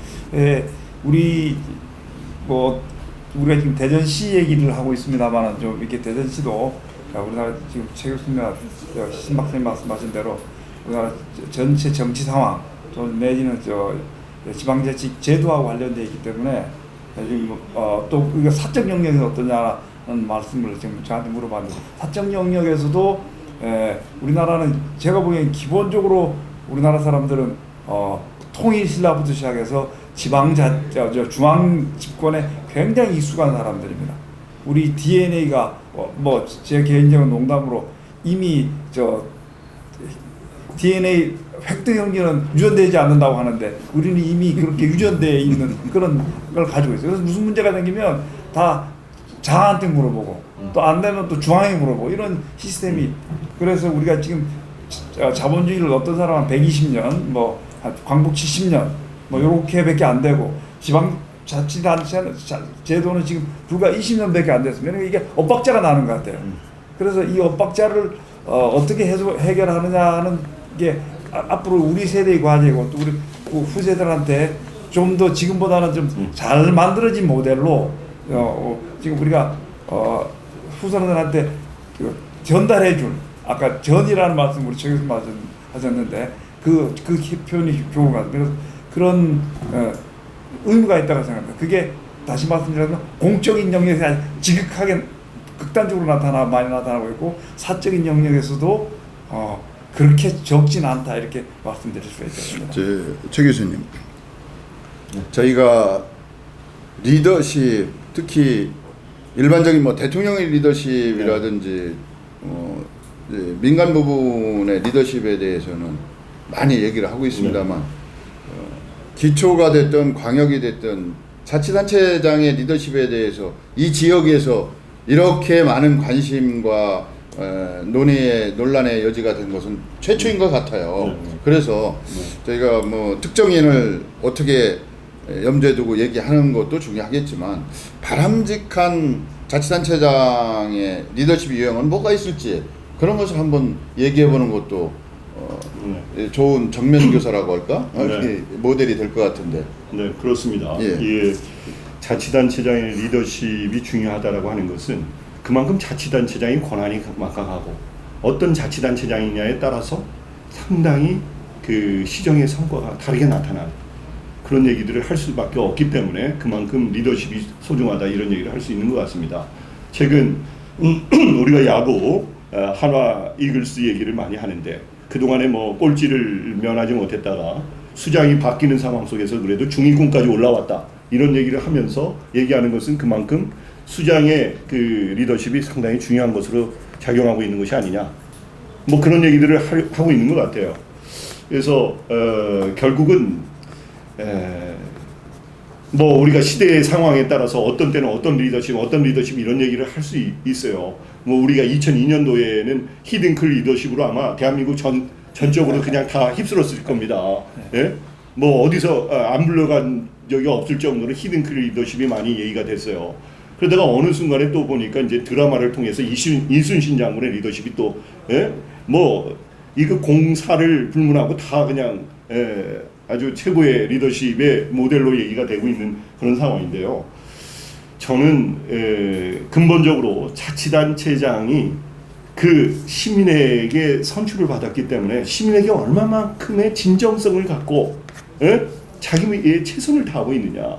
Speaker 3: 우리가 지금 대전시 얘기를 하고 있습니다만 좀 이렇게 대전시도 우리나라 지금 최 교수님과 신 박사님 말씀하신 대로 우리나라 전체 정치 상황 내지는 지방자치 제도하고 관련되어 있기 때문에 지금 또 우리가 사적 영역에서 어떠냐는 말씀을 지금 저한테 물어봤는데 사적 영역에서도 우리나라는 제가 보기엔 기본적으로 우리나라 사람들은 통일 신라부터 시작해서 중앙 집권에 굉장히 익숙한 사람들입니다. 우리 DNA가 뭐 제 개인적인 농담으로 이미 DNA 획득 형질은 유전되지 않는다고 하는데 우리는 이미 그렇게 유전되어 있는 그런 걸 가지고 있어요. 그래서 무슨 문제가 생기면 다 장한테 물어보고 또 안 되면 또 중앙에 물어보고 이런 시스템이 그래서 우리가 지금 자본주의를 어떤 사람은 120년 뭐 광복 70년 뭐 요렇게밖에 안 되고 지방자치단체 제도는 지금 불과 20년밖에 안 됐습니다. 이게 엇박자가 나는 것 같아요. 그래서 이 엇박자를 어떻게 해결하느냐는 게 앞으로 우리 세대의 과제고 또 우리 후세들한테 좀 더 지금보다는 좀 잘 만들어진 모델로 지금 우리가 후손들한테 전달해줄 아까 전이라는 말씀 우리 최 교수님 하셨는데 그 표현이 좋은 것 같아요. 그래서 그런 의무가 있다고 생각합니다. 그게 다시 말씀드리면 공적인 영역에서 아주 지극하게 극단적으로 많이 나타나고 있고 사적인 영역에서도 그렇게 적진 않다 이렇게 말씀드릴 수가 있겠습니다.
Speaker 1: 최 교수님, 저희가 리더십 특히 일반적인 뭐 대통령의 리더십이라든지 이제 민간 부분의 리더십에 대해서는 많이 얘기를 하고 있습니다만 기초가 됐든 광역이 됐든 자치단체장의 리더십에 대해서 이 지역에서 이렇게 많은 관심과 논의의 여지가 된 것은 최초인 것 같아요. 그래서 저희가 뭐 특정인을 어떻게 염두에 두고 얘기하는 것도 중요하겠지만 바람직한 자치단체장의 리더십 유형은 뭐가 있을지 그런 것을 한번 얘기해보는 것도 좋은 정면 교사라고 할까? 모델이 될 것 같은데.
Speaker 2: 네, 그렇습니다.
Speaker 1: 예.
Speaker 2: 자치단체장의 리더십이 중요하다라고 하는 것은 그만큼 자치단체장의 권한이 막강하고 어떤 자치단체장이냐에 따라서 상당히 그 시정의 성과가 다르게 나타나는 그런 얘기들을 할 수밖에 없기 때문에 그만큼 리더십이 소중하다 이런 얘기를 할 수 있는 것 같습니다. 최근 우리가 야구 한화 이글스 얘기를 많이 하는데 그동안에 뭐 꼴찌를 면하지 못했다가 수장이 바뀌는 상황 속에서 그래도 중위권까지 올라왔다 이런 얘기를 하면서 얘기하는 것은 그만큼 수장의 그 리더십이 상당히 중요한 것으로 작용하고 있는 것이 아니냐 뭐 그런 얘기들을 하고 있는 것 같아요. 그래서 결국은 뭐 우리가 시대의 상황에 따라서 어떤 때는 어떤 리더십 이런 얘기를 할 수 있어요. 뭐 우리가 2002년도에는 히딩클 리더십으로 아마 대한민국 전적으로 그냥 다 휩쓸었을 겁니다. 예? 뭐 어디서 안 불러간 적이 없을 정도로 히딩클 리더십이 많이 얘기가 됐어요. 그러다가 어느 순간에 또 보니까 이제 드라마를 통해서 이순신 장군의 리더십이 또 뭐 이거 공사를 불문하고 다 그냥 아주 최고의 리더십의 모델로 얘기가 되고 있는 그런 상황인데요. 저는 근본적으로 자치단체장이 그 시민에게 선출을 받았기 때문에 시민에게 얼마만큼의 진정성을 갖고 자기의 최선을 다하고 있느냐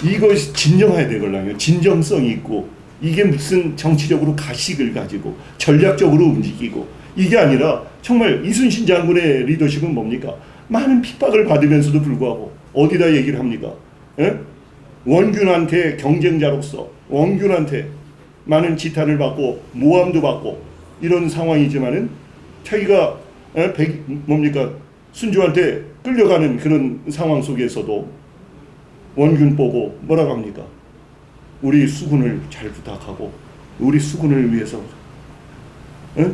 Speaker 2: 이것이 진정해야 되거든요. 진정성이 있고 이게 무슨 정치적으로 가식을 가지고 전략적으로 움직이고 이게 아니라 정말 이순신 장군의 리더십은 뭡니까? 많은 핍박을 받으면서도 불구하고 어디다 얘기를 합니까? 예? 원균한테 경쟁자로서 원균한테 많은 지탄을 받고 모함도 받고 이런 상황이지만은 자기가 뭡니까 순주한테 끌려가는 그런 상황 속에서도 원균 보고 뭐라고 합니까? 우리 수군을 잘 부탁하고 우리 수군을 위해서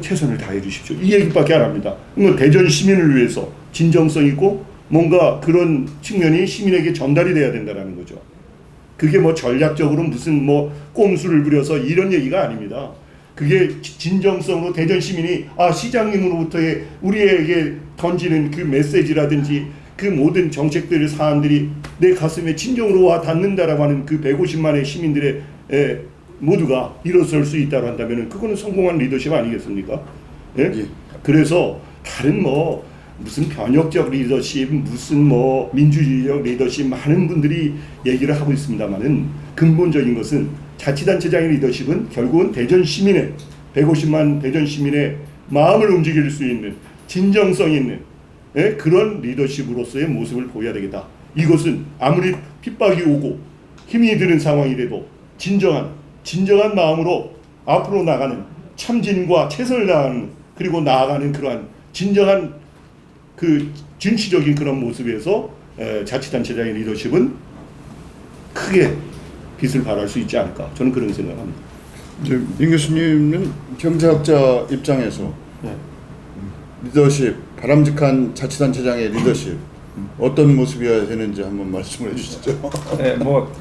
Speaker 2: 최선을 다해 주십시오. 이 얘기밖에 안 합니다. 뭐 대전 시민을 위해서 진정성 있고 뭔가 그런 측면이 시민에게 전달이 돼야 된다는 거죠. 그게 뭐 전략적으로 무슨 뭐 꼼수를 부려서 이런 얘기가 아닙니다. 그게 진정성으로 대전 시민이 시장님으로부터의 우리에게 던지는 그 메시지라든지 그 모든 정책들의 사안들이 내 가슴에 진정으로 와 닿는다라고 하는 그 150만의 시민들의 모두가 일어설 수 있다고 한다면 그거는 성공한 리더십 아니겠습니까? 예?
Speaker 1: 예.
Speaker 2: 그래서 다른 뭐 무슨 변혁적 리더십, 무슨 뭐 민주주의적 리더십 많은 분들이 얘기를 하고 있습니다만은 근본적인 것은 자치단체장의 리더십은 결국은 대전 시민의 150만 대전 시민의 마음을 움직일 수 있는 진정성 있는 그런 리더십으로서의 모습을 보여야 되겠다. 이것은 아무리 핍박이 오고 힘이 드는 상황이라도 진정한 마음으로 앞으로 나가는 참진과 최선을 다하는 그리고 나아가는 그러한 진정한 그 진취적인 그런 모습에서 자치단체장의 리더십은 크게 빛을 발할 수 있지 않을까 저는 그런 생각합니다.
Speaker 1: 민 교수님은 경제학자 입장에서
Speaker 3: 네.
Speaker 1: 리더십, 바람직한 자치단체장의 리더십 어떤 모습이어야 되는지 한번 말씀을 해주시죠.
Speaker 3: 네, 뭐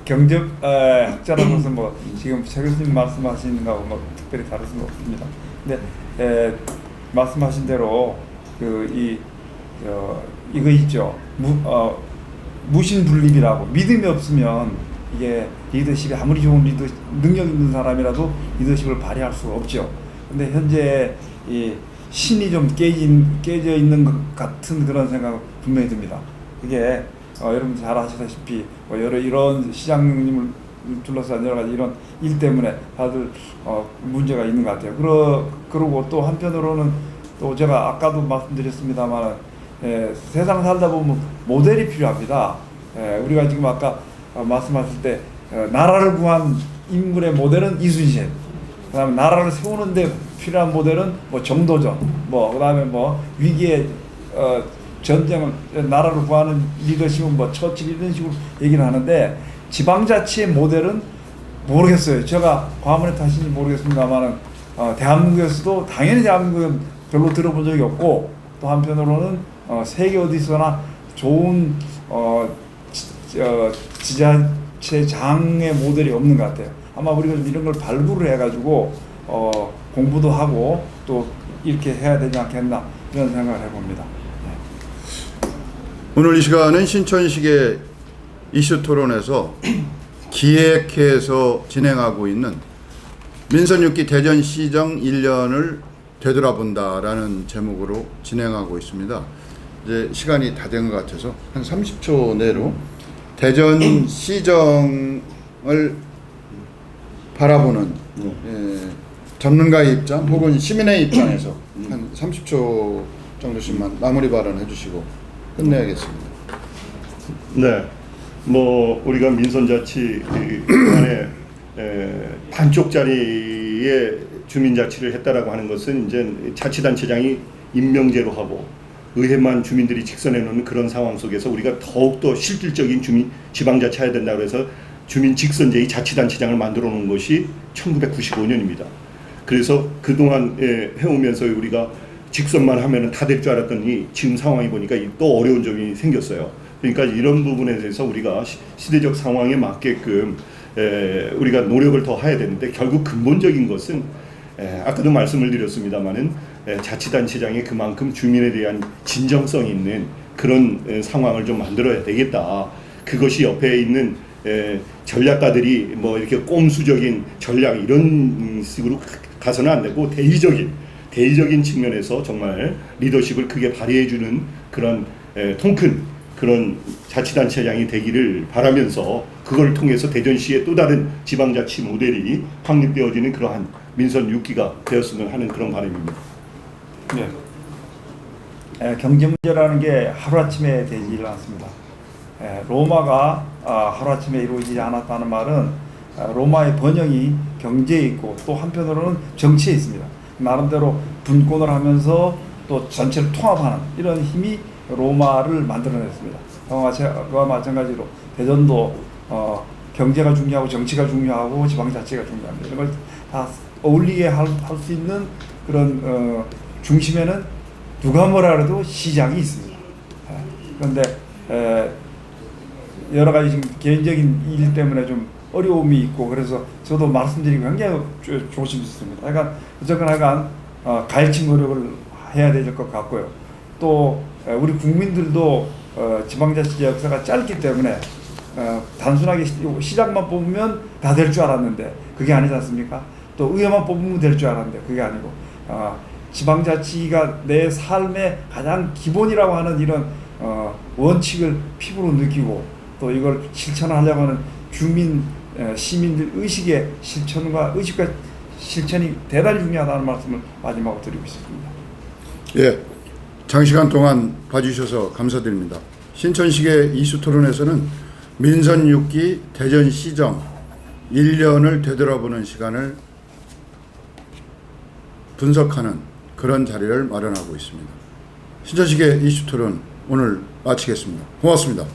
Speaker 3: 경제학자라면서 뭐 지금 최 교수님 말씀하시는 거하고 뭐 특별히 다를 수는 없습니다. 근데 말씀하신 대로 이거 있죠. 무신분립이라고 믿음이 없으면 이게 리더십이 아무리 좋은 능력 있는 사람이라도 리더십을 발휘할 수가 없죠. 근데 현재 이 신이 좀 깨져 있는 것 같은 그런 생각 분명히 듭니다. 그게 여러분 잘 아시다시피 뭐 이런 시장님을 둘러싼 여러 가지 이런 일 때문에 다들 문제가 있는 것 같아요. 그러고 또 한편으로는 또 제가 아까도 말씀드렸습니다만 세상 살다 보면 모델이 필요합니다. 우리가 지금 아까 말씀하실 때 나라를 구한 인물의 모델은 이순신, 그다음에 나라를 세우는데 필요한 모델은 뭐 정도전, 뭐 그다음에 뭐 위기에 전쟁을 나라를 구하는 리더십은 뭐 처칠 이런 식으로 얘기를 하는데 지방자치의 모델은 모르겠어요. 제가 과문에 타신지 모르겠습니다만은 대한민국에서도 당연히 대한민국은 별로 들어본 적이 없고 또 한편으로는 세계 어디서나 좋은 지자체장의 모델이 없는 것 같아요. 아마 우리가 좀 이런 걸 발굴을 해가지고 공부도 하고 또 이렇게 해야 되지 않겠나 이런 생각을 해봅니다. 네.
Speaker 1: 오늘 이 시간은 신천식의 이슈 토론에서 기획해서 진행하고 있는 민선 6기 대전시정 1년을 되돌아본다라는 제목으로 진행하고 있습니다. 이제 시간이 다 된 것 같아서 한 30초 내로 대전시정을 바라보는 전문가의 입장 혹은 시민의 입장에서 한 30초 정도씩만 마무리 발언해 주시고 끝내야겠습니다.
Speaker 2: 네, 뭐 우리가 민선자치 안에 반쪽짜리의 주민자치를 했다라고 하는 것은 이제 자치단체장이 임명제로 하고 의회만 주민들이 직선해 놓는 그런 상황 속에서 우리가 더욱더 실질적인 지방자치 해야 된다고 해서 주민 직선제의 자치단체장을 만들어 놓은 것이 1995년입니다. 그래서 그동안 해오면서 우리가 직선만 하면은 다 될 줄 알았더니 지금 상황이 보니까 또 어려운 점이 생겼어요. 그러니까 이런 부분에 대해서 우리가 시대적 상황에 맞게끔 우리가 노력을 더 해야 되는데 결국 근본적인 것은 아까도 말씀을 드렸습니다마는 자치단체장이 그만큼 주민에 대한 진정성 있는 그런 상황을 좀 만들어야 되겠다. 그것이 옆에 있는 전략가들이 뭐 이렇게 꼼수적인 전략 이런 식으로 가서는 안 되고 대의적인 측면에서 정말 리더십을 크게 발휘해주는 그런 통큰 그런 자치단체장이 되기를 바라면서 그걸 통해서 대전시의 또 다른 지방자치 모델이 확립되어지는 그러한 민선 6기가 되었으면 하는 그런 바람입니다.
Speaker 3: 네. 경제 문제라는 게 하루아침에 되지 않습니다. 로마가 하루아침에 이루어지지 않았다는 말은 로마의 번영이 경제에 있고 또 한편으로는 정치에 있습니다. 나름대로 분권을 하면서 또 전체를 통합하는 이런 힘이 로마를 만들어냈습니다. 그와 마찬가지로 대전도 경제가 중요하고 정치가 중요하고 지방자치가 중요합니다. 이런 걸 다 어울리게 할 수 있는 그런 중심에는 누가 뭐라 그래도 시장이 있습니다. 그런데 여러 가지 지금 개인적인 일 때문에 좀 어려움이 있고 그래서 저도 말씀드리기 굉장히 조심스럽습니다. 그러니까 어쨌거나 약간 가일치 노력을 해야 될 것 같고요. 또 우리 국민들도 지방자치 역사가 짧기 때문에 단순하게 시장만 뽑으면 다 될 줄 알았는데 그게 아니지 않습니까? 또 의회만 뽑으면 될 줄 알았는데 그게 아니고 지방자치가 내 삶의 가장 기본이라고 하는 이런 원칙을 피부로 느끼고 또 이걸 실천하려고 하는 시민들 의식과 실천이 대단히 중요하다는 말씀을 마지막으로 드리고 싶습니다.
Speaker 1: 예, 장시간 동안 봐주셔서 감사드립니다. 신천식의 이슈토론에서는 민선 6기 대전시정 1년을 되돌아보는 시간을 분석하는 그런 자리를 마련하고 있습니다. 신천식의 이슈토론 오늘 마치겠습니다. 고맙습니다.